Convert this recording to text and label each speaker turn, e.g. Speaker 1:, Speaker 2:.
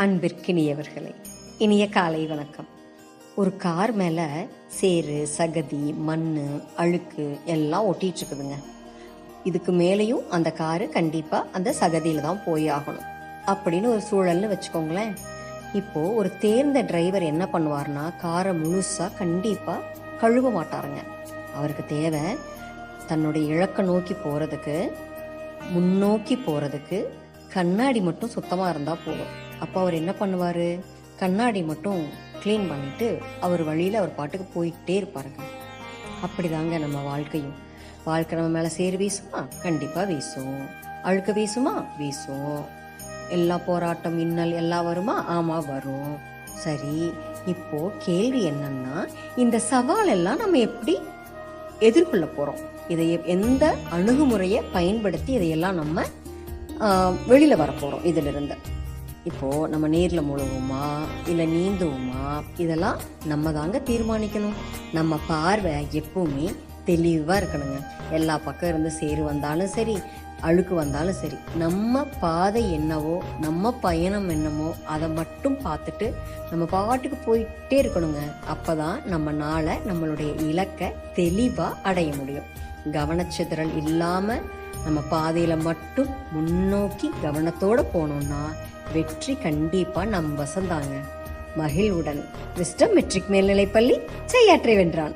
Speaker 1: அன்பிற்கினியவர்களே, இனிய காலை வணக்கம். ஒரு கார் மேலே சேறு, சகதி, மண், அழுக்கு எல்லாம் ஒட்டிட்டு இருக்குதுங்க. இதுக்கு மேலேயும் அந்த காரு கண்டிப்பாக அந்த சகதியில் தான் போய் ஆகணும் அப்படின்னு ஒரு சூழல்னு வச்சுக்கோங்களேன். இப்போது ஒரு தேர்ந்த டிரைவர் என்ன பண்ணுவார்னா, காரை முழுசாக கண்டிப்பாக கழுவ மாட்டாருங்க. அவருக்கு தேவை தன்னுடைய இலக்கை நோக்கி போகிறதுக்கு, முன்னோக்கி போகிறதுக்கு கண்ணாடி மட்டும் சுத்தமாக இருந்தால் போதும். அப்போ அவர் என்ன பண்ணுவார், கண்ணாடி மட்டும் க்ளீன் பண்ணிவிட்டு அவர் வழியில் அவர் பாட்டுக்கு போயிட்டே இருப்பாருங்க. அப்படிதாங்க நம்ம வாழ்க்கையும். வாழ்க்கை நம்ம மேலே சேறு வீசுமா? கண்டிப்பாக வீசும். அழுக்க வீசுமா? வீசும். எல்லா போராட்டம், மின்னல் எல்லாம் வருமா? ஆமாம், வரும். சரி, இப்போ கேள்வி என்னன்னா, இந்த சவால் எல்லாம் நம்ம எப்படி எதிர்கொள்ள போகிறோம்? இதை எந்த அணுகுமுறையை பயன்படுத்தி இதையெல்லாம் நம்ம வெளியில் வரப்போகிறோம் இதிலிருந்து? இப்போது நம்ம நீரில் முழுகுமா இல்லை நீந்துவோமா, இதெல்லாம் நம்ம தாங்க தீர்மானிக்கணும். நம்ம பார்வை எப்பவுமே தெளிவாக இருக்கணுங்க. எல்லா பக்கம் இருந்து சேறு வந்தாலும் சரி, அழுக்கு வந்தாலும் சரி, நம்ம பாதை என்னவோ, நம்ம பயணம் என்னமோ அதை மட்டும் பார்த்துட்டு நம்ம பாட்டுக்கு போயிட்டே இருக்கணுங்க. அப்போ தான் நம்ம நாளை, நம்மளுடைய இலக்கை தெளிவாக அடைய முடியும். கவனச்சிதறல் இல்லாமல் நம்ம பாதையில் மட்டும் முன்னோக்கி கவனத்தோடு போனோம்னா வெற்றி கண்டிப்பா நம் வசந்தாங்க. மகிழ்வுடன் விஸ்டம் மெட்ரிக் மேல்நிலைப்பள்ளி செய்யாற்றை வென்றான்.